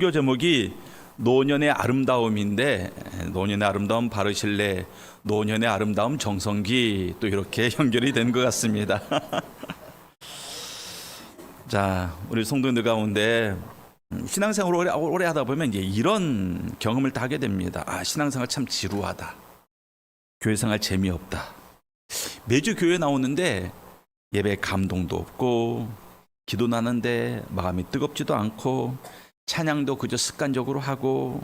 설교 제목이 노년의 아름다움인데, 노년의 아름다움 바르실레, 노년의 아름다움 정성기, 또 이렇게 연결이 된 것 같습니다. 자, 우리 성도님들 가운데 신앙생활을 오래 하다 보면 이제 이런 경험을 다 하게 됩니다. 아, 신앙생활 참 지루하다. 교회생활 재미없다. 매주 교회 나오는데 예배 감동도 없고, 기도 나는데 마음이 뜨겁지도 않고, 찬양도 그저 습관적으로 하고,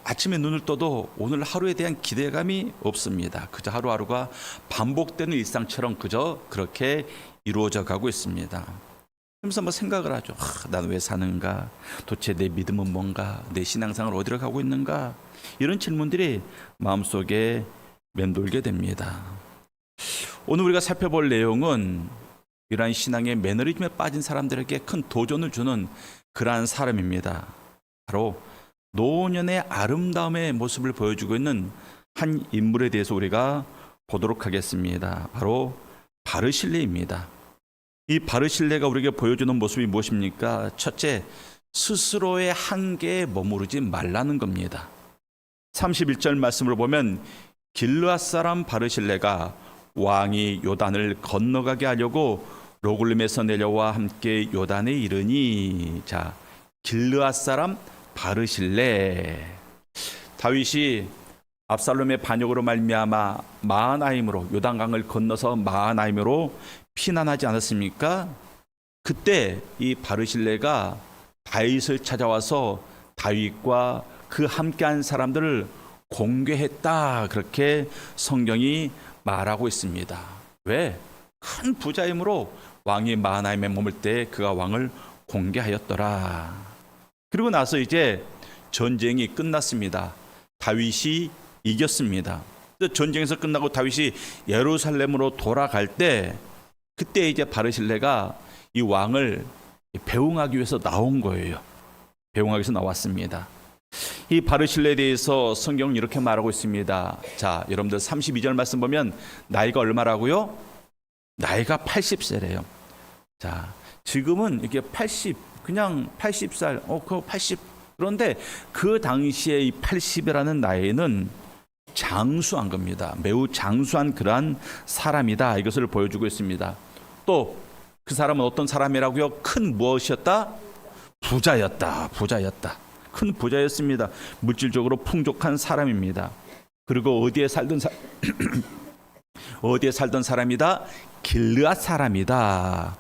아침에 눈을 떠도 오늘 하루에 대한 기대감이 없습니다. 그저 하루하루가 반복되는 일상처럼 그저 그렇게 이루어져 가고 있습니다. 그러면서 뭐 생각을 하죠. 난 왜 사는가? 도대체 내 믿음은 뭔가? 내 신앙생활 어디로 가고 있는가? 이런 질문들이 마음속에 맴돌게 됩니다. 오늘 우리가 살펴볼 내용은 이러한 신앙의 매너리즘에 빠진 사람들에게 큰 도전을 주는 그러한 사람입니다. 바로 노년의 아름다움의 모습을 보여주고 있는 한 인물에 대해서 우리가 보도록 하겠습니다. 바로 바르실레입니다. 이 바르실레가 우리에게 보여주는 모습이 무엇입니까? 첫째, 스스로의 한계에 머무르지 말라는 겁니다. 31절 말씀을 보면 길르앗 사람 바르실레가 왕이 요단을 건너가게 하려고 로굴림에서 내려와 함께 요단에 이르니, 자, 길르앗 사람 바르실레. 다윗이 압살롬의 반역으로 말미암아 마하나임으로, 요단강을 건너서 마하나임으로 피난하지 않았습니까? 그때 이 바르실레가 다윗을 찾아와서 다윗과 그 함께한 사람들을 공개했다, 그렇게 성경이 말하고 있습니다. 왜? 큰 부자임으로 왕이 마하나임에 머물 때 그가 왕을 공개하였더라. 그리고 나서 이제 전쟁이 끝났습니다. 다윗이 이겼습니다. 전쟁에서 끝나고 다윗이 예루살렘으로 돌아갈 때, 그때 이제 바르실레가 이 왕을 배웅하기 위해서 나온 거예요. 배웅하기 위해서 나왔습니다. 이 바르실레에 대해서 성경은 이렇게 말하고 있습니다. 자, 여러분들 32절 말씀 보면 나이가 얼마라고요? 나이가 80세래요. 자, 지금은 이게 80, 그냥 80살, 그거 80. 그런데 그 당시에 이 80이라는 나이는 장수한 겁니다. 매우 장수한 그러한 사람이다, 이것을 보여주고 있습니다. 또 그 사람은 어떤 사람이라고요? 큰 무엇이었다? 부자였다. 큰 부자였습니다. 물질적으로 풍족한 사람입니다. 그리고 어디에 살던 사람이다? 길르앗 사람이다.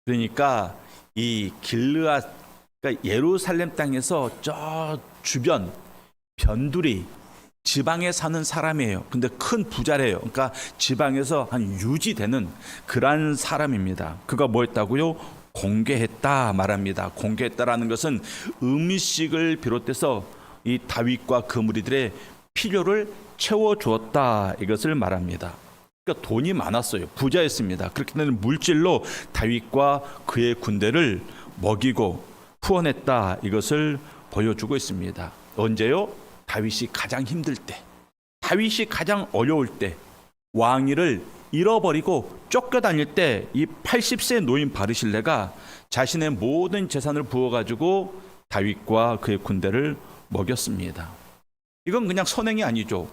그러니까 이 길르앗, 그러니까 예루살렘 땅에서 저 주변 변두리 지방에 사는 사람이에요. 근데 큰 부자래요. 그러니까 지방에서 한 유지되는 그러한 사람입니다. 그가 뭐 했다고요? 공개했다 말합니다. 공개했다라는 것은 음식을 비롯해서 이 다윗과 그 무리들의 필요를 채워주었다, 이것을 말합니다. 그러니까 돈이 많았어요. 부자였습니다. 그렇기 때문에 물질로 다윗과 그의 군대를 먹이고 후원했다, 이것을 보여주고 있습니다. 언제요? 다윗이 가장 힘들 때, 다윗이 가장 어려울 때, 왕위를 잃어버리고 쫓겨다닐 때 이 80세 노인 바르실레가 자신의 모든 재산을 부어가지고 다윗과 그의 군대를 먹였습니다. 이건 그냥 선행이 아니죠.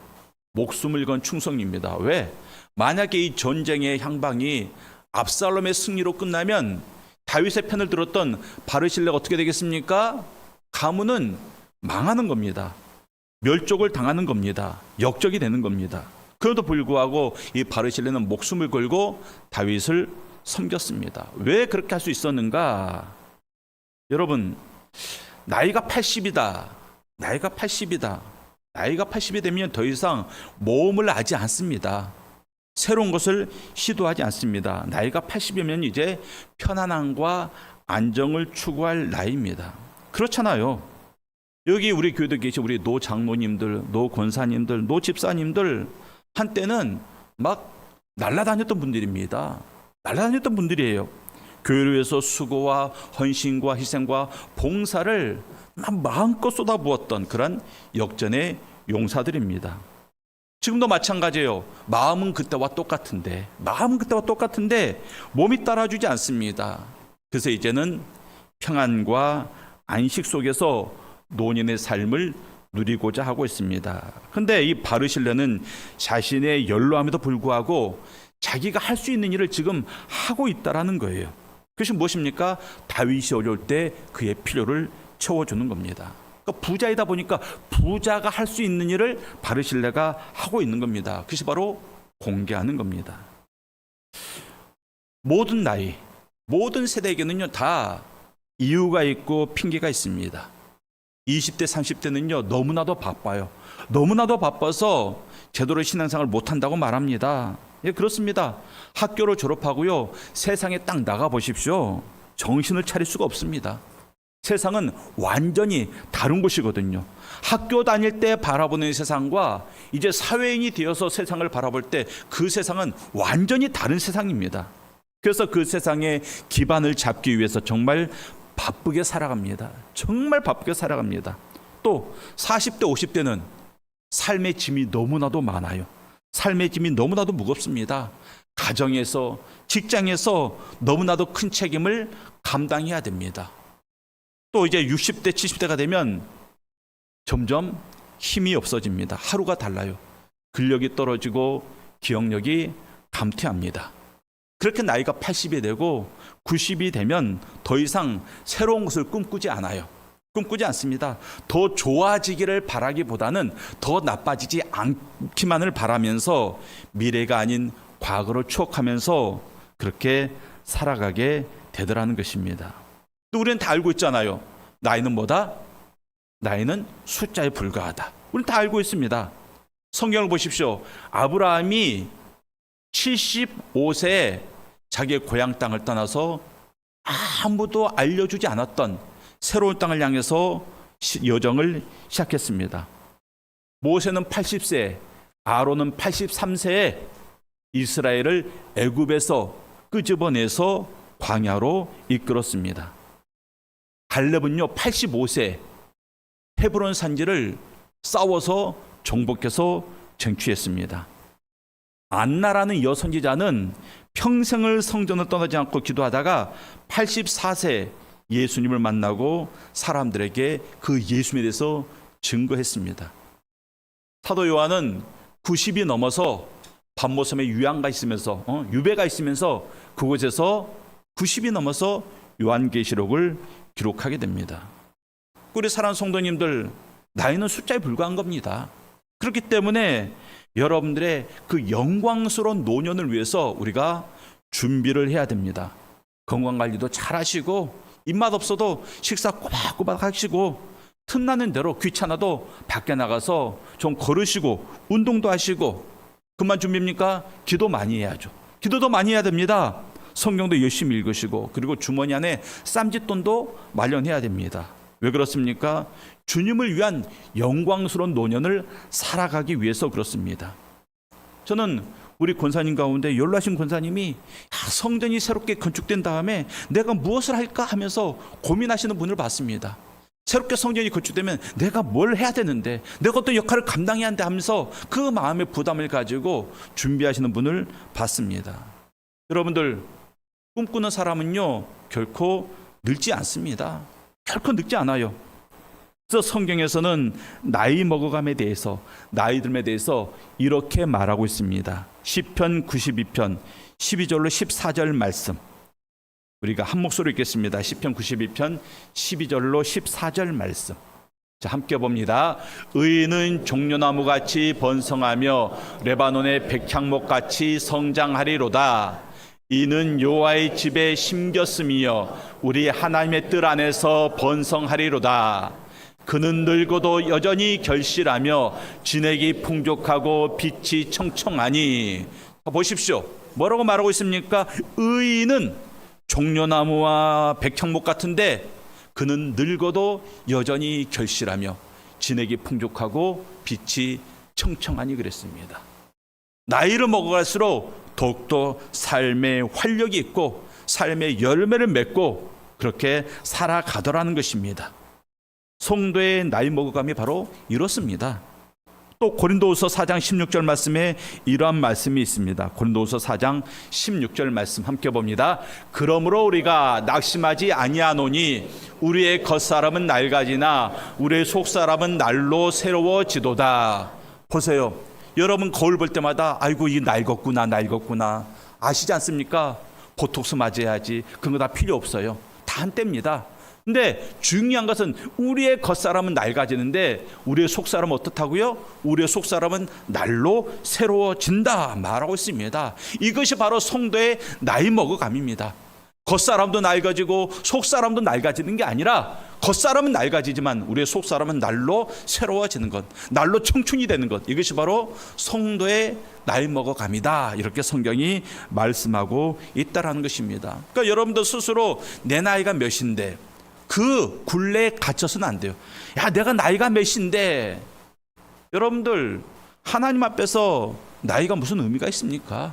목숨을 건 충성입니다. 왜? 만약에 이 전쟁의 향방이 압살롬의 승리로 끝나면 다윗의 편을 들었던 바르실레가 어떻게 되겠습니까? 가문은 망하는 겁니다. 멸족을 당하는 겁니다. 역적이 되는 겁니다. 그럼에도 불구하고 이 바르실레는 목숨을 걸고 다윗을 섬겼습니다. 왜 그렇게 할 수 있었는가? 여러분, 나이가 80이다. 나이가 80이 되면 더 이상 모험을 하지 않습니다. 새로운 것을 시도하지 않습니다. 나이가 80이면 이제 편안함과 안정을 추구할 나이입니다. 그렇잖아요. 여기 우리 교회도 계신 우리 노 장로님들, 노 권사님들, 노 집사님들, 한때는 막 날아다녔던 분들입니다. 날아다녔던 분들이에요. 교회를 위해서 수고와 헌신과 희생과 봉사를 마음껏 쏟아부었던 그런 역전의 용사들입니다. 지금도 마찬가지예요. 마음은 그때와 똑같은데 몸이 따라주지 않습니다. 그래서 이제는 평안과 안식 속에서 노년의 삶을 누리고자 하고 있습니다. 근데 이 바르실레는 자신의 연로함에도 불구하고 자기가 할 수 있는 일을 지금 하고 있다라는 거예요. 그것이 무엇입니까? 다윗이 어려울 때 그의 필요를 채워주는 겁니다. 그러니까 부자이다 보니까 부자가 할 수 있는 일을 바르실레가 하고 있는 겁니다. 그것이 바로 공개하는 겁니다. 모든 나이, 모든 세대에게는요 다 이유가 있고 핑계가 있습니다. 20대, 30대는요 너무나도 바빠요. 너무나도 바빠서 제대로 신앙생활을 못한다고 말합니다. 예, 그렇습니다. 학교를 졸업하고요 세상에 딱 나가 보십시오. 정신을 차릴 수가 없습니다. 세상은 완전히 다른 곳이거든요. 학교 다닐 때 바라보는 세상과 이제 사회인이 되어서 세상을 바라볼 때 그 세상은 완전히 다른 세상입니다. 그래서 그 세상의 기반을 잡기 위해서 정말 바쁘게 살아갑니다. 정말 바쁘게 살아갑니다. 또 40대, 50대는 삶의 짐이 너무나도 많아요. 삶의 짐이 너무나도 무겁습니다. 가정에서, 직장에서 너무나도 큰 책임을 감당해야 됩니다. 또 이제 60대, 70대가 되면 점점 힘이 없어집니다. 하루가 달라요. 근력이 떨어지고 기억력이 감퇴합니다. 그렇게 나이가 80이 되고 90이 되면 더 이상 새로운 것을 꿈꾸지 않아요. 꿈꾸지 않습니다. 더 좋아지기를 바라기보다는 더 나빠지지 않기만을 바라면서 미래가 아닌 과거를 추억하면서 그렇게 살아가게 되더라는 것입니다. 또 우리는 다 알고 있잖아요. 나이는 뭐다? 나이는 숫자에 불과하다. 우리는 다 알고 있습니다. 성경을 보십시오. 아브라함이 75세에 자기의 고향 땅을 떠나서 아무도 알려주지 않았던 새로운 땅을 향해서 여정을 시작했습니다. 모세는 80세, 아론은 83세에 이스라엘을 애굽에서 끄집어내서 광야로 이끌었습니다. 갈렙은요 85세 헤브론 산지를 싸워서 정복해서 쟁취했습니다. 안나라는 여선지자는 평생을 성전을 떠나지 않고 기도하다가 84세 예수님을 만나고 사람들에게 그 예수님에 대해서 증거했습니다. 사도 요한은 90이 넘어서 반모섬에 유배가 있으면서 그곳에서 90이 넘어서 요한계시록을 기록하게 됩니다. 우리 사랑하는 성도님들, 나이는 숫자에 불과한 겁니다. 그렇기 때문에 여러분들의 그 영광스러운 노년을 위해서 우리가 준비를 해야 됩니다. 건강관리도 잘 하시고 입맛 없어도 식사 꼬박꼬박 하시고 틈나는 대로 귀찮아도 밖에 나가서 좀 걸으시고 운동도 하시고 그만 준비입니까? 기도 많이 해야죠. 기도도 많이 해야 됩니다. 성경도 열심히 읽으시고 그리고 주머니 안에 쌈짓돈도 마련해야 됩니다. 왜 그렇습니까? 주님을 위한 영광스러운 노년을 살아가기 위해서 그렇습니다. 저는 우리 권사님 가운데 연로하신 권사님이 성전이 새롭게 건축된 다음에 내가 무엇을 할까 하면서 고민하시는 분을 봤습니다. 새롭게 성전이 건축되면 내가 뭘 해야 되는데 내가 어떤 역할을 감당해야 하는데 하면서 그 마음의 부담을 가지고 준비하시는 분을 봤습니다. 여러분들, 꿈꾸는 사람은요 결코 늙지 않습니다. 결코 늙지 않아요. 그래서 성경에서는 나이 먹어감에 대해서, 나이 듦에 대해서 이렇게 말하고 있습니다. 시편 92편 12절로 14절 말씀, 우리가 한 목소리로 읽겠습니다. 시편 92편 12절로 14절 말씀. 자, 함께 봅니다. 의인은 종려나무같이 번성하며 레바논의 백향목같이 성장하리로다. 이는 여호와의 집에 심겼음이여 우리 하나님의 뜰 안에서 번성하리로다. 그는 늙어도 여전히 결실하며 진액이 풍족하고 빛이 청청하니. 보십시오. 뭐라고 말하고 있습니까? 의인은 종려나무와 백향목 같은데 그는 늙어도 여전히 결실하며 진액이 풍족하고 빛이 청청하니 그랬습니다. 나이를 먹어갈수록 더욱더 삶의 활력이 있고 삶의 열매를 맺고 그렇게 살아가더라는 것입니다. 성도의 나이 먹어감이 바로 이렇습니다. 또 고린도후서 4장 16절 말씀에 이러한 말씀이 있습니다. 고린도후서 4장 16절 말씀 함께 봅니다. 그러므로 우리가 낙심하지 아니하노니 우리의 겉사람은 낡아지나 우리의 속사람은 날로 새로워지도다. 보세요. 여러분 거울 볼 때마다 아이고 이 낡았구나 아시지 않습니까? 보톡스 맞아야지. 그런 거 다 필요 없어요. 다 한때입니다. 근데 중요한 것은 우리의 겉사람은 낡아지는데 우리의 속사람은 어떻다고요? 우리의 속사람은 날로 새로워진다 말하고 있습니다. 이것이 바로 성도의 나이 먹어감입니다. 겉사람도 낡아지고 속사람도 낡아지는 게 아니라 겉사람은 낡아지지만 우리의 속사람은 날로 새로워지는 것, 날로 청춘이 되는 것, 이것이 바로 성도의 나이 먹어감이다. 이렇게 성경이 말씀하고 있다라는 것입니다. 그러니까 여러분도 스스로 내 나이가 몇인데 그 굴레에 갇혀서는 안 돼요. 야, 내가 나이가 몇인데. 여러분들 하나님 앞에서 나이가 무슨 의미가 있습니까?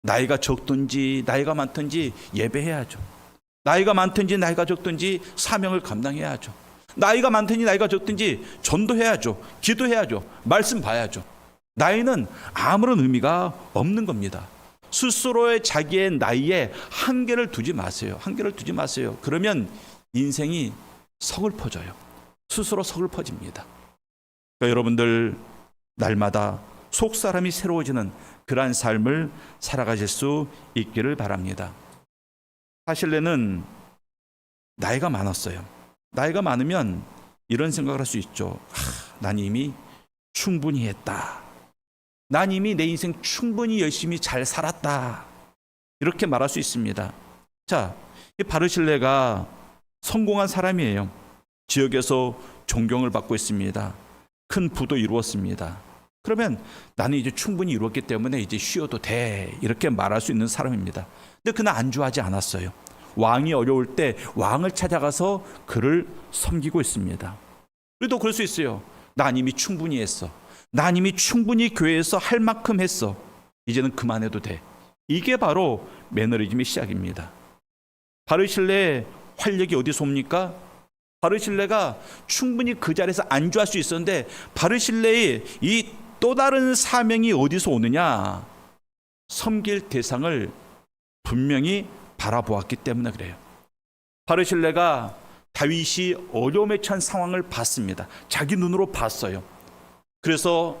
나이가 적든지 나이가 많든지 예배해야죠. 나이가 많든지 나이가 적든지 사명을 감당해야죠. 나이가 많든지 나이가 적든지 전도해야죠. 기도해야죠. 말씀 봐야죠. 나이는 아무런 의미가 없는 겁니다. 스스로의 자기의 나이에 한계를 두지 마세요. 한계를 두지 마세요. 그러면 인생이 서글퍼져요. 스스로 서글퍼집니다. 그러니까 여러분들 날마다 속사람이 새로워지는 그러한 삶을 살아가실 수 있기를 바랍니다. 사실내는 나이가 많았어요. 나이가 많으면 이런 생각을 할 수 있죠. 난 이미 충분히 했다. 난 이미 내 인생 충분히 열심히 잘 살았다. 이렇게 말할 수 있습니다. 자, 이 바르실레가 성공한 사람이에요. 지역에서 존경을 받고 있습니다. 큰 부도 이루었습니다. 그러면 나는 이제 충분히 이루었기 때문에 이제 쉬어도 돼. 이렇게 말할 수 있는 사람입니다. 근데 그는 안주하지 않았어요. 왕이 어려울 때 왕을 찾아가서 그를 섬기고 있습니다. 우리도 그럴 수 있어요. 난 이미 충분히 했어. 난 이미 충분히 교회에서 할 만큼 했어. 이제는 그만해도 돼. 이게 바로 매너리즘의 시작입니다. 바르실레의 활력이 어디서 옵니까? 바르실레가 충분히 그 자리에서 안주할 수 있었는데 바르실레의 이 또 다른 사명이 어디서 오느냐? 섬길 대상을 분명히 바라보았기 때문에 그래요. 바르실레가 다윗이 어려움에 처한 상황을 봤습니다. 자기 눈으로 봤어요. 그래서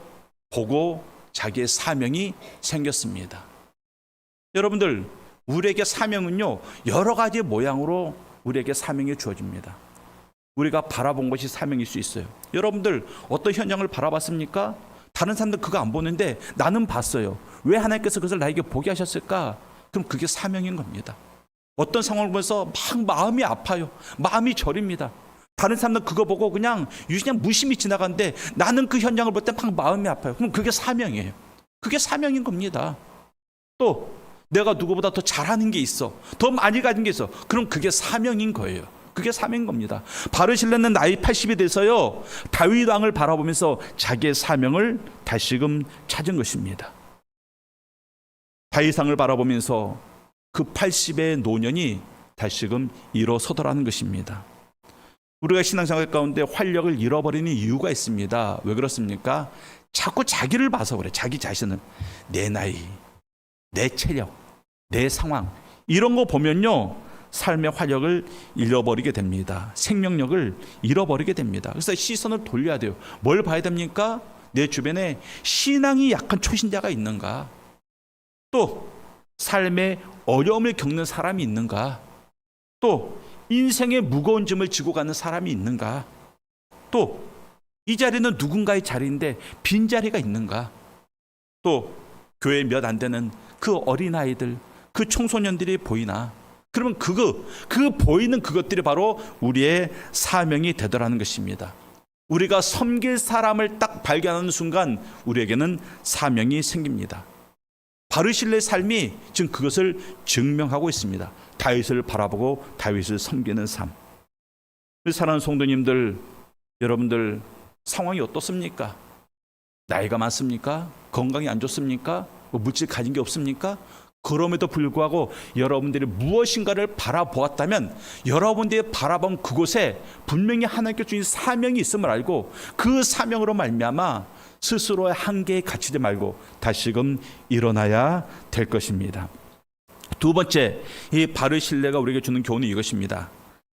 보고 자기의 사명이 생겼습니다. 여러분들, 우리에게 사명은요, 여러 가지 모양으로 우리에게 사명이 주어집니다. 우리가 바라본 것이 사명일 수 있어요. 여러분들 어떤 현장을 바라봤습니까? 다른 사람들 그거 안 보는데 나는 봤어요. 왜 하나님께서 그것을 나에게 보게 하셨을까? 그럼 그게 사명인 겁니다. 어떤 상황을 보면서 막 마음이 아파요. 마음이 저립니다. 다른 사람들 그거 보고 그냥 무심히 지나가는데 나는 그 현장을 볼 때 막 마음이 아파요. 그럼 그게 사명이에요. 그게 사명인 겁니다. 또 내가 누구보다 더 잘하는 게 있어. 더 많이 가진 게 있어. 그럼 그게 사명인 거예요. 그게 사명인 겁니다. 바르실레는 나이 80이 돼서요, 다윗 왕을 바라보면서 자기의 사명을 다시금 찾은 것입니다. 다윗 왕을 바라보면서 그 80의 노년이 다시금 일어서더라는 것입니다. 우리가 신앙생활 가운데 활력을 잃어버리는 이유가 있습니다. 왜 그렇습니까? 자꾸 자기를 봐서 그래. 자기 자신을. 내 나이, 내 체력, 내 상황, 이런 거 보면요, 삶의 활력을 잃어버리게 됩니다. 생명력을 잃어버리게 됩니다. 그래서 시선을 돌려야 돼요. 뭘 봐야 됩니까? 내 주변에 신앙이 약한 초신자가 있는가? 또 삶의 어려움을 겪는 사람이 있는가? 또 인생의 무거운 짐을 지고 가는 사람이 있는가? 또 이 자리는 누군가의 자리인데 빈자리가 있는가? 또 교회 몇 안 되는 그 어린아이들, 그 청소년들이 보이나? 그러면 그 보이는 그것들이 바로 우리의 사명이 되더라는 것입니다. 우리가 섬길 사람을 딱 발견하는 순간 우리에게는 사명이 생깁니다. 바르실레의 삶이 지금 그것을 증명하고 있습니다. 다윗을 바라보고 다윗을 섬기는 삶. 사랑하는 성도님들, 여러분들 상황이 어떻습니까? 나이가 많습니까? 건강이 안 좋습니까? 물질 가진 게 없습니까? 그럼에도 불구하고 여러분들이 무엇인가를 바라보았다면 여러분들이 바라본 그곳에 분명히 하나님께 주신 사명이 있음을 알고 그 사명으로 말미암아 스스로의 한계에 갇히지 말고 다시금 일어나야 될 것입니다. 두 번째, 이 바르실레가 우리에게 주는 교훈은 이것입니다.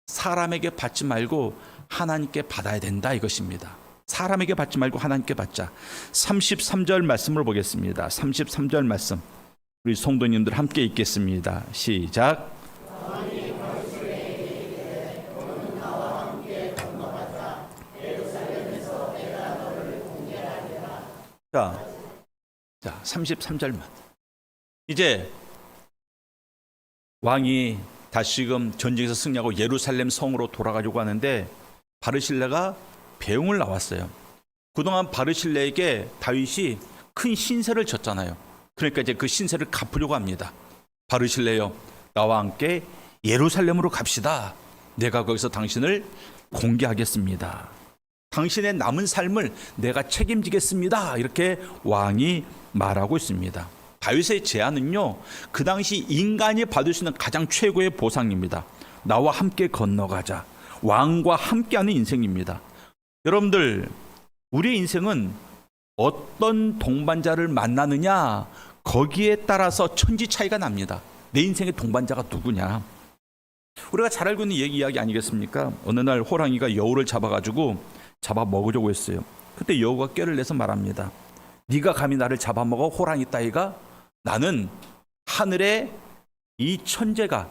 사람에게 받지 말고 하나님께 받아야 된다, 이것입니다. 사람에게 받지 말고 하나님께 받자. 33절 말씀을 보겠습니다. 33절 말씀, 우리 성도님들 함께 읽겠습니다. 시작. 자, 33절만. 이제 왕이 다시금 전쟁에서 승리하고 예루살렘 성으로 돌아가려고 하는데 바르실레가 배웅을 나왔어요. 그동안 바르실레에게 다윗이 큰 신세를 졌잖아요. 그러니까 이제 그 신세를 갚으려고 합니다. 바르실레여, 나와 함께 예루살렘으로 갑시다. 내가 거기서 당신을 공개하겠습니다. 당신의 남은 삶을 내가 책임지겠습니다. 이렇게 왕이 말하고 있습니다. 다윗의 제안은요, 그 당시 인간이 받을 수 있는 가장 최고의 보상입니다. 나와 함께 건너가자. 왕과 함께하는 인생입니다. 여러분들, 우리의 인생은 어떤 동반자를 만나느냐, 거기에 따라서 천지 차이가 납니다. 내 인생의 동반자가 누구냐. 우리가 잘 알고 있는 이야기 아니겠습니까? 어느 날 호랑이가 여우를 잡아가지고 잡아먹으려고 했어요. 그때 여우가 꾀를 내서 말합니다. 네가 감히 나를 잡아먹어, 호랑이 따위가? 나는 하늘의 천재가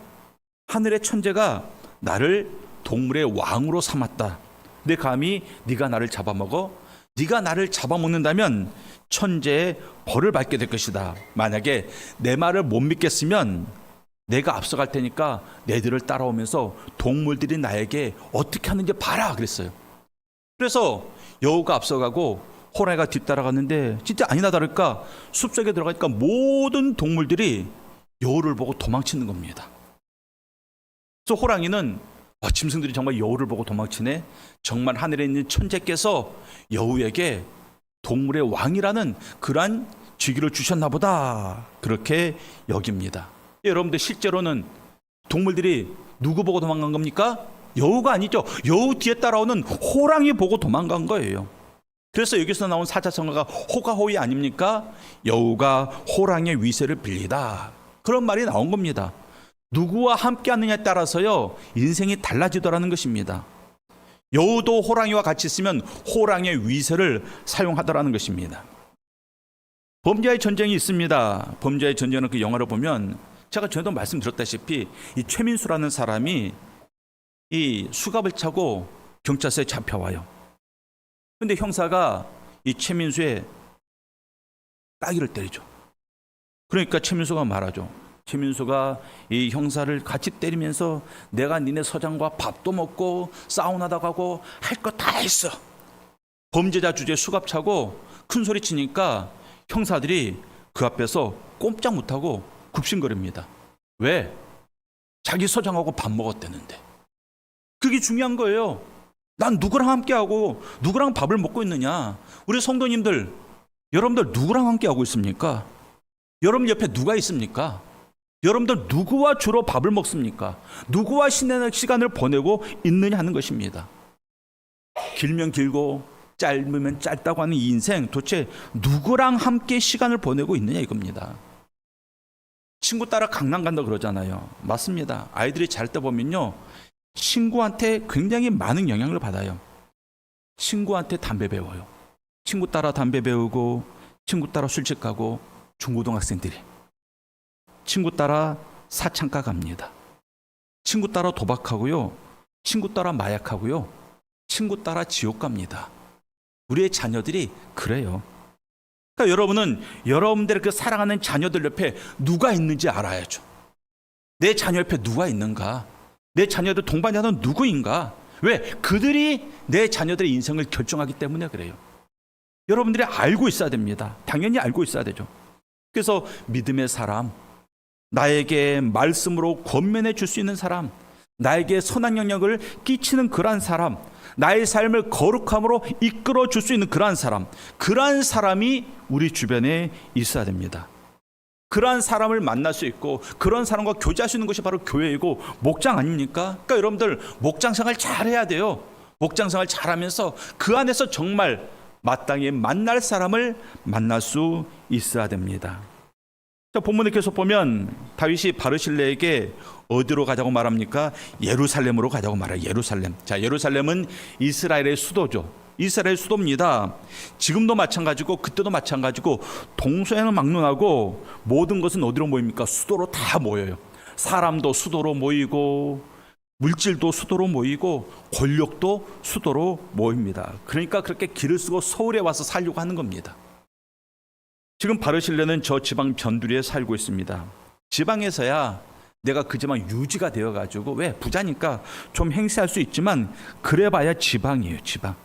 나를 동물의 왕으로 삼았다. 내 감히 네가 나를 잡아먹어? 네가 나를 잡아먹는다면 천재의 벌을 받게 될 것이다. 만약에 내 말을 못 믿겠으면 내가 앞서갈 테니까 내들을 따라오면서 동물들이 나에게 어떻게 하는지 봐라, 그랬어요. 그래서 여우가 앞서가고 호랑이가 뒤따라갔는데 진짜 아니나 다를까 숲속에 들어가니까 모든 동물들이 여우를 보고 도망치는 겁니다. 그래서 호랑이는 짐승들이 정말 여우를 보고 도망치네. 정말 하늘에 있는 천재께서 여우에게 동물의 왕이라는 그러한 직위를 주셨나 보다, 그렇게 여깁니다. 여러분들, 실제로는 동물들이 누구 보고 도망간 겁니까? 여우가 아니죠. 여우 뒤에 따라오는 호랑이 보고 도망간 거예요. 그래서 여기서 나온 사자성어가 호가호위 아닙니까? 여우가 호랑이의 위세를 빌리다, 그런 말이 나온 겁니다. 누구와 함께 하느냐에 따라서요, 인생이 달라지더라는 것입니다. 여우도 호랑이와 같이 있으면 호랑이의 위세를 사용하더라는 것입니다. 범죄의 전쟁이 있습니다. 범죄의 전쟁은 그 영화를 보면 제가 전에도 말씀드렸다시피 이 최민수라는 사람이 이 수갑을 차고 경찰서에 잡혀와요. 근데 형사가 이 최민수의 따귀를 때리죠. 그러니까 최민수가 말하죠. 최민수가 이 형사를 같이 때리면서 내가 니네 서장과 밥도 먹고 사우나도 가고 할 거 다 했어. 범죄자 주제에 수갑 차고 큰 소리 치니까 형사들이 그 앞에서 꼼짝 못하고 굽신거립니다. 왜? 자기 서장하고 밥 먹었대는데. 그게 중요한 거예요. 난 누구랑 함께하고 누구랑 밥을 먹고 있느냐. 우리 성도님들, 여러분들 누구랑 함께하고 있습니까? 여러분 옆에 누가 있습니까? 여러분들 누구와 주로 밥을 먹습니까? 누구와 시간을 보내고 있느냐 하는 것입니다. 길면 길고 짧으면 짧다고 하는 이 인생, 도대체 누구랑 함께 시간을 보내고 있느냐 이겁니다. 친구 따라 강남 간다 그러잖아요. 맞습니다. 아이들이 잘 때 보면요, 친구한테 굉장히 많은 영향을 받아요. 친구한테 담배 배워요. 친구 따라 담배 배우고, 친구 따라 술집 가고, 중고등학생들이 친구 따라 사창가 갑니다. 친구 따라 도박하고요, 친구 따라 마약하고요, 친구 따라 지옥 갑니다. 우리의 자녀들이 그래요. 그러니까 여러분은 여러분들의 그 사랑하는 자녀들 옆에 누가 있는지 알아야죠. 내 자녀 옆에 누가 있는가? 내 자녀들 동반자는 누구인가? 왜? 그들이 내 자녀들의 인생을 결정하기 때문에 그래요. 여러분들이 알고 있어야 됩니다. 당연히 알고 있어야 되죠. 그래서 믿음의 사람, 나에게 말씀으로 권면해 줄 수 있는 사람, 나에게 선한 영향을 끼치는 그러한 사람, 나의 삶을 거룩함으로 이끌어 줄 수 있는 그러한 사람, 그러한 사람이 우리 주변에 있어야 됩니다. 그러한 사람을 만날 수 있고 그런 사람과 교제할 수 있는 것이 바로 교회이고 목장 아닙니까? 그러니까 여러분들 목장 생활 잘해야 돼요. 목장 생활 잘하면서 그 안에서 정말 마땅히 만날 사람을 만날 수 있어야 됩니다. 자, 본문에 계속 보면 다윗이 바르실레에게 어디로 가자고 말합니까? 예루살렘으로 가자고 말해요. 예루살렘. 자, 예루살렘은 이스라엘의 수도죠. 이스라엘 수도입니다. 지금도 마찬가지고 그때도 마찬가지고 동서에는 막론하고 모든 것은 어디로 모입니까? 수도로 다 모여요. 사람도 수도로 모이고 물질도 수도로 모이고 권력도 수도로 모입니다. 그러니까 그렇게 길을 쓰고 서울에 와서 살려고 하는 겁니다. 지금 바르실레는 저 지방 변두리에 살고 있습니다. 지방에서야 내가 그 지방 유지가 되어가지고, 왜? 부자니까 좀 행세할 수 있지만 그래봐야 지방이에요. 지방.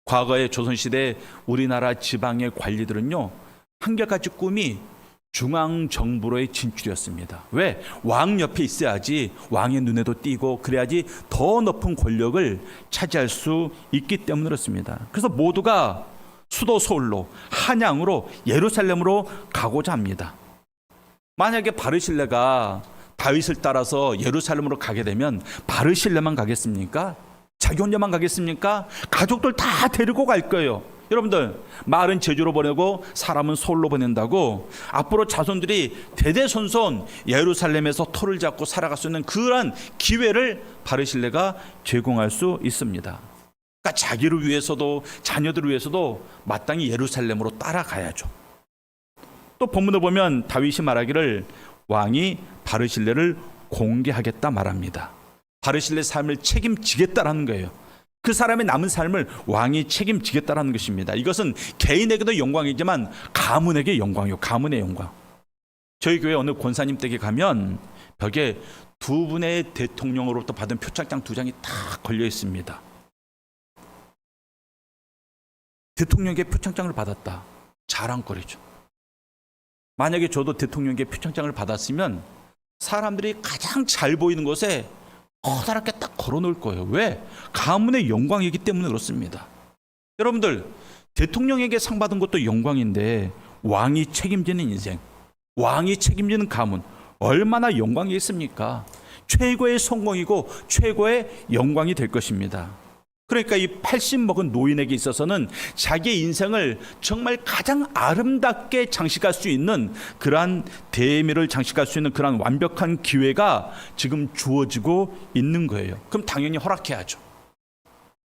과거의 조선시대 우리나라 지방의 관리들은요, 한결같이 꿈이 중앙정부로의 진출이었습니다. 왜? 왕 옆에 있어야지 왕의 눈에도 띄고 그래야지 더 높은 권력을 차지할 수 있기 때문에 그렇습니다. 그래서 모두가 수도 서울로, 한양으로, 예루살렘으로 가고자 합니다. 만약에 바르실레가 다윗을 따라서 예루살렘으로 가게 되면 바르실레만 가겠습니까? 자기 혼자만 가겠습니까? 가족들 다 데리고 갈 거예요. 여러분들, 말은 제주로 보내고 사람은 서울로 보낸다고 앞으로 자손들이 대대손손 예루살렘에서 터를 잡고 살아갈 수 있는 그러한 기회를 바르실레가 제공할 수 있습니다. 그러니까 자기를 위해서도 자녀들을 위해서도 마땅히 예루살렘으로 따라가야죠. 또 본문을 보면 다윗이 말하기를 왕이 바르실레를 공개하겠다 말합니다. 바르실레 삶을 책임지겠다라는 거예요. 그 사람의 남은 삶을 왕이 책임지겠다라는 것입니다. 이것은 개인에게도 영광이지만 가문에게 영광이요. 가문의 영광. 저희 교회 어느 권사님 댁에 가면 벽에 두 분의 대통령으로부터 받은 표창장 두 장이 딱 걸려 있습니다. 대통령에게 표창장을 받았다. 자랑거리죠. 만약에 저도 대통령에게 표창장을 받았으면 사람들이 가장 잘 보이는 곳에 커다랗게 딱 걸어놓을 거예요. 왜? 가문의 영광이기 때문에 그렇습니다. 여러분들, 대통령에게 상 받은 것도 영광인데 왕이 책임지는 인생, 왕이 책임지는 가문, 얼마나 영광이겠습니까? 최고의 성공이고 최고의 영광이 될 것입니다. 그러니까 이 80 먹은 노인에게 있어서는 자기의 인생을 정말 가장 아름답게 장식할 수 있는 그러한 대미를 장식할 수 있는 그러한 완벽한 기회가 지금 주어지고 있는 거예요. 그럼 당연히 허락해야죠.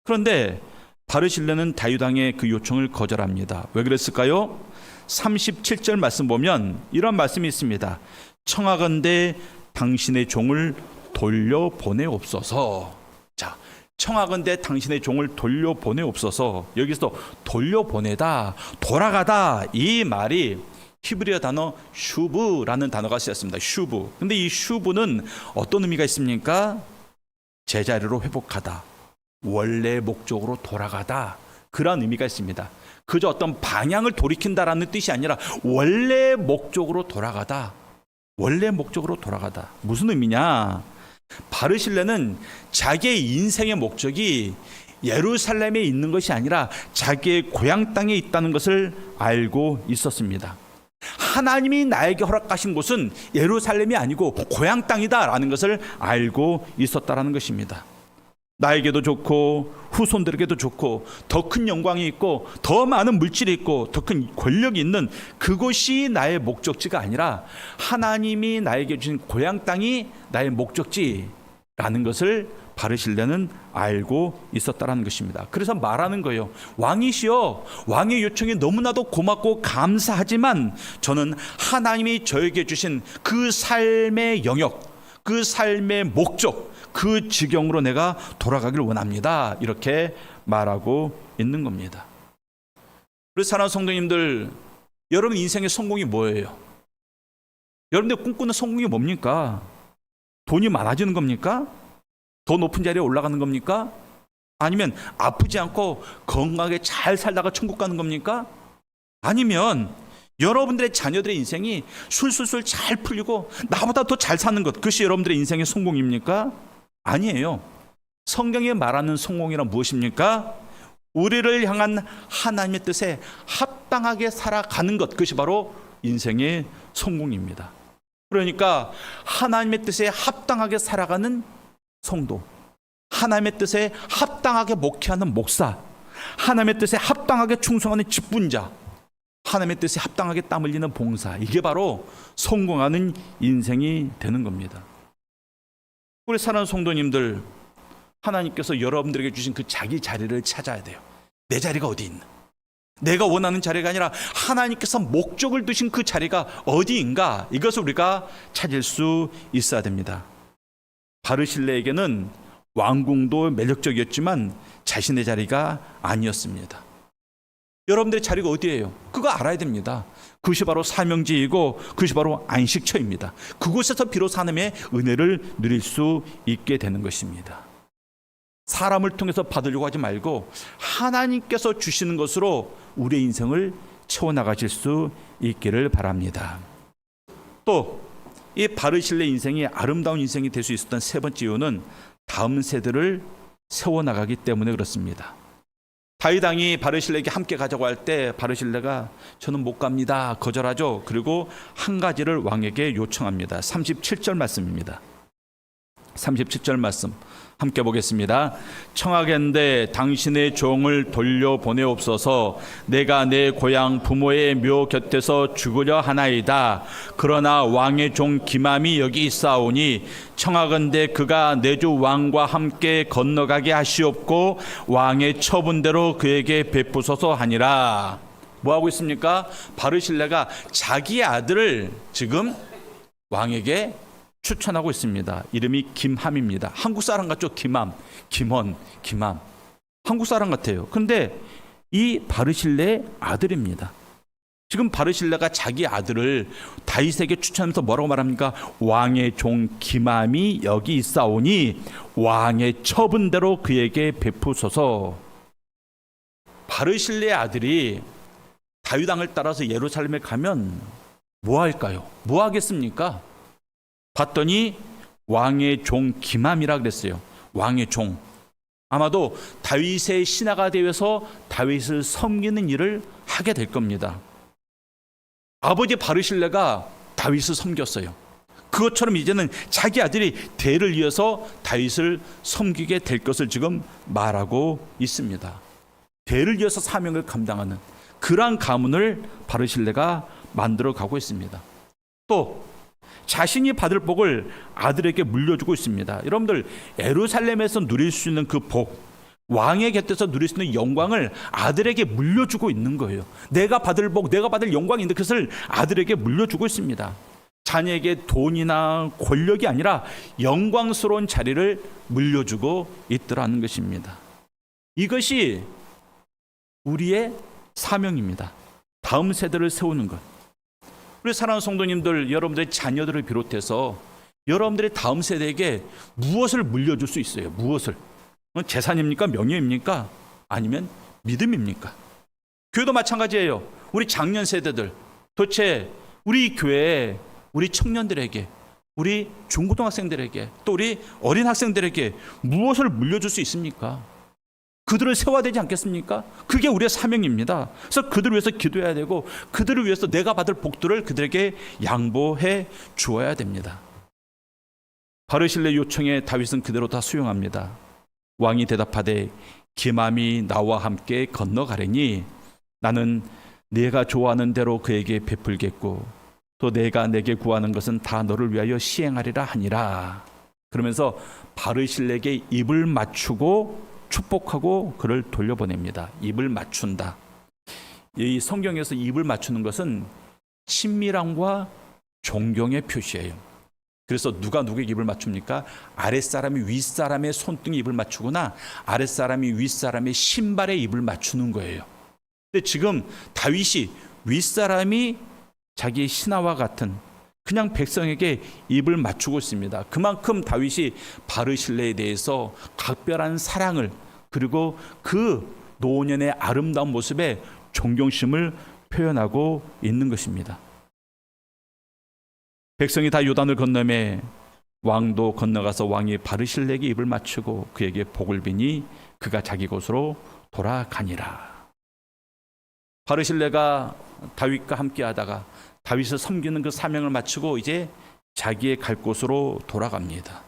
그런데 바르실레는 다윗 왕의 그 요청을 거절합니다. 왜 그랬을까요? 37절 말씀 보면 이런 말씀이 있습니다. 청하건대 당신의 종을 돌려보내옵소서. 자, 청하건대 당신의 종을 돌려보내옵소서. 여기서 돌려보내다, 돌아가다, 이 말이 히브리어 단어 슈브라는 단어가 쓰였습니다. 슈브. 근데 이 슈브는 어떤 의미가 있습니까? 제자리로 회복하다, 원래 목적으로 돌아가다, 그런 의미가 있습니다. 그저 어떤 방향을 돌이킨다라는 뜻이 아니라 원래 목적으로 돌아가다, 원래 목적으로 돌아가다. 무슨 의미냐? 바르실레는 자기의 인생의 목적이 예루살렘에 있는 것이 아니라 자기의 고향 땅에 있다는 것을 알고 있었습니다. 하나님이 나에게 허락하신 곳은 예루살렘이 아니고 고향 땅이다라는 것을 알고 있었다라는 것입니다. 나에게도 좋고 후손들에게도 좋고 더 큰 영광이 있고 더 많은 물질이 있고 더 큰 권력이 있는 그곳이 나의 목적지가 아니라 하나님이 나에게 주신 고향 땅이 나의 목적지라는 것을 바르실레는 알고 있었다라는 것입니다. 그래서 말하는 거예요. 왕이시여, 왕의 요청이 너무나도 고맙고 감사하지만 저는 하나님이 저에게 주신 그 삶의 영역, 그 삶의 목적, 그 지경으로 내가 돌아가길 원합니다. 이렇게 말하고 있는 겁니다. 우리 사랑하는 성도님들, 여러분 인생의 성공이 뭐예요? 여러분들 꿈꾸는 성공이 뭡니까? 돈이 많아지는 겁니까? 더 높은 자리에 올라가는 겁니까? 아니면 아프지 않고 건강하게 잘 살다가 천국 가는 겁니까? 아니면 여러분들의 자녀들의 인생이 술술술 잘 풀리고 나보다 더 잘 사는 것, 그것이 여러분들의 인생의 성공입니까? 아니에요. 성경에 말하는 성공이란 무엇입니까? 우리를 향한 하나님의 뜻에 합당하게 살아가는 것, 그것이 바로 인생의 성공입니다. 그러니까 하나님의 뜻에 합당하게 살아가는 성도, 하나님의 뜻에 합당하게 목회하는 목사, 하나님의 뜻에 합당하게 충성하는 직분자, 하나님의 뜻에 합당하게 땀 흘리는 봉사, 이게 바로 성공하는 인생이 되는 겁니다. 우리 사랑하는 성도님들, 하나님께서 여러분들에게 주신 그 자기 자리를 찾아야 돼요. 내 자리가 어디 있나? 내가 원하는 자리가 아니라 하나님께서 목적을 두신 그 자리가 어디인가, 이것을 우리가 찾을 수 있어야 됩니다. 바르실레에게는 왕궁도 매력적이었지만 자신의 자리가 아니었습니다. 여러분들의 자리가 어디예요? 그거 알아야 됩니다. 그것이 바로 사명지이고 그것이 바로 안식처입니다. 그곳에서 비로소 하나님의 은혜를 누릴 수 있게 되는 것입니다. 사람을 통해서 받으려고 하지 말고 하나님께서 주시는 것으로 우리의 인생을 채워나가실 수 있기를 바랍니다. 또 이 바르실레 인생이 아름다운 인생이 될 수 있었던 세 번째 이유는 다음 세대를 세워나가기 때문에 그렇습니다. 다윗 왕이 바르실레에게 함께 가자고 할 때 바르실레가 저는 못 갑니다, 거절하죠. 그리고 한 가지를 왕에게 요청합니다. 37절 말씀입니다. 37절 말씀 함께 보겠습니다. 청하건대 당신의 종을 돌려보내옵소서. 내가 내 고향 부모의 묘 곁에서 죽으려 하나이다. 그러나 왕의 종 기맘이 여기 있사오니 청하건대 그가 내 주 왕과 함께 건너가게 하시옵고 왕의 처분대로 그에게 베푸소서 하니라. 뭐하고 있습니까? 바르실레가 자기의 아들을 지금 왕에게 추천하고 있습니다. 이름이 김함입니다. 한국 사람 같죠? 김함, 김헌, 김함. 한국 사람 같아요. 그런데 이 바르실레의 아들입니다. 지금 바르실레가 자기 아들을 다윗에게 추천하면서 뭐라고 말합니까? 왕의 종 김함이 여기 있사오니 왕의 처분대로 그에게 베푸소서. 바르실레의 아들이 다윗 왕을 따라서 예루살렘에 가면 뭐 할까요? 뭐 하겠습니까? 봤더니 왕의 종 김함이라 그랬어요. 왕의 종. 아마도 다윗의 신하가 되어서 다윗을 섬기는 일을 하게 될 겁니다. 아버지 바르실레가 다윗을 섬겼어요. 그것처럼 이제는 자기 아들이 대를 이어서 다윗을 섬기게 될 것을 지금 말하고 있습니다. 대를 이어서 사명을 감당하는 그러한 가문을 바르실레가 만들어 가고 있습니다. 또 자신이 받을 복을 아들에게 물려주고 있습니다. 여러분들, 예루살렘에서 누릴 수 있는 그 복, 왕의 곁에서 누릴 수 있는 영광을 아들에게 물려주고 있는 거예요. 내가 받을 복, 내가 받을 영광이 있는데 그것을 아들에게 물려주고 있습니다. 자녀에게 돈이나 권력이 아니라 영광스러운 자리를 물려주고 있더라는 것입니다. 이것이 우리의 사명입니다. 다음 세대를 세우는 것. 우리 사랑하는 성도님들, 여러분들의 자녀들을 비롯해서 여러분들의 다음 세대에게 무엇을 물려줄 수 있어요? 무엇을? 재산입니까? 명예입니까? 아니면 믿음입니까? 교회도 마찬가지예요. 우리 장년 세대들, 도대체 우리 교회에 우리 청년들에게, 우리 중고등학생들에게, 또 우리 어린 학생들에게 무엇을 물려줄 수 있습니까? 그들을 세워야 되지 않겠습니까? 그게 우리의 사명입니다. 그래서 그들을 위해서 기도해야 되고 그들을 위해서 내가 받을 복들을 그들에게 양보해 주어야 됩니다. 바르실레 요청에 다윗은 그대로 다 수용합니다. 왕이 대답하되 김함이 나와 함께 건너가려니 나는 네가 좋아하는 대로 그에게 베풀겠고 또 내가 내게 구하는 것은 다 너를 위하여 시행하리라 하니라. 그러면서 바르실레에게 입을 맞추고 축복하고 그를 돌려보냅니다. 입을 맞춘다. 이 성경에서 입을 맞추는 것은 친밀함과 존경의 표시예요. 그래서 누가 누구에게 입을 맞춥니까? 아랫사람이 윗사람의 손등에 입을 맞추거나 아랫사람이 윗사람의 신발에 입을 맞추는 거예요. 근데 지금 다윗이 윗사람이 자기 신하와 같은 그냥 백성에게 입을 맞추고 있습니다. 그만큼 다윗이 바르실레에 대해서 각별한 사랑을, 그리고 그 노년의 아름다운 모습에 존경심을 표현하고 있는 것입니다. 백성이 다 요단을 건너매 왕도 건너가서 왕이 바르실레에게 입을 맞추고 그에게 복을 비니 그가 자기 곳으로 돌아가니라. 바르실레가 다윗과 함께 하다가 다윗을 섬기는 그 사명을 마치고 이제 자기의 갈 곳으로 돌아갑니다.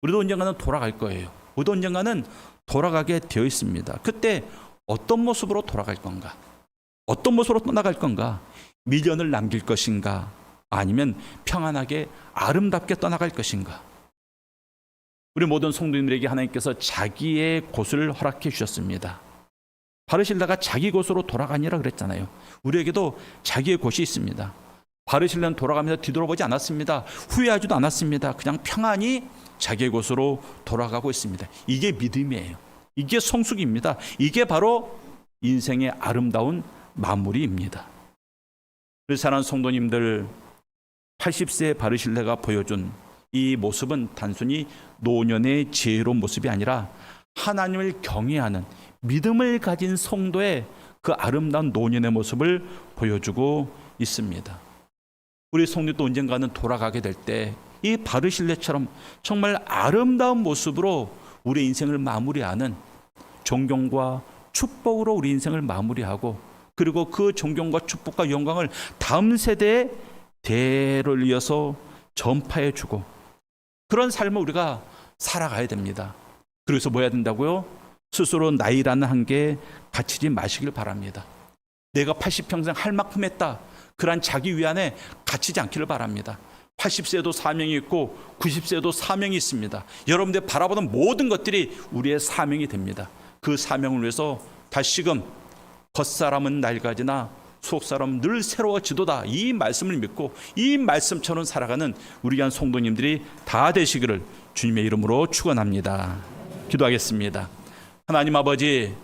우리도 언젠가는 돌아갈 거예요. 우리도 언젠가는 돌아가게 되어 있습니다. 그때 어떤 모습으로 돌아갈 건가? 어떤 모습으로 떠나갈 건가? 미련을 남길 것인가? 아니면 평안하게 아름답게 떠나갈 것인가? 우리 모든 성도님들에게 하나님께서 자기의 곳을 허락해 주셨습니다. 바르실라가 자기 곳으로 돌아가니라 그랬잖아요. 우리에게도 자기의 곳이 있습니다. 바르실라는 돌아가면서 뒤돌아보지 않았습니다. 후회하지도 않았습니다. 그냥 평안히 자기의 곳으로 돌아가고 있습니다. 이게 믿음이에요. 이게 성숙입니다. 이게 바로 인생의 아름다운 마무리입니다. 그래서 사랑하는 성도님들, 80세의 바르실라가 보여준 이 모습은 단순히 노년의 지혜로운 모습이 아니라 하나님을 경외하는 믿음을 가진 성도의 그 아름다운 노년의 모습을 보여주고 있습니다. 우리 성도도 언젠가는 돌아가게 될 때 이 바르실레처럼 정말 아름다운 모습으로 우리 인생을 마무리하는 존경과 축복으로 우리 인생을 마무리하고, 그리고 그 존경과 축복과 영광을 다음 세대에 대를 이어서 전파해주고, 그런 삶을 우리가 살아가야 됩니다. 그래서 뭐 해야 된다고요? 스스로 나이라는 한계에 갇히지 마시길 바랍니다. 내가 80평생 할 만큼 했다, 그러한 자기 위안에 갇히지 않기를 바랍니다. 80세도 사명이 있고 90세도 사명이 있습니다. 여러분들 바라보는 모든 것들이 우리의 사명이 됩니다. 그 사명을 위해서 다시금 겉사람은 낡아지나 속사람은 늘 새로워지도다, 이 말씀을 믿고 이 말씀처럼 살아가는 우리 귀한 성도님들이 다 되시기를 주님의 이름으로 축원합니다. 기도하겠습니다. 하나님 아버지,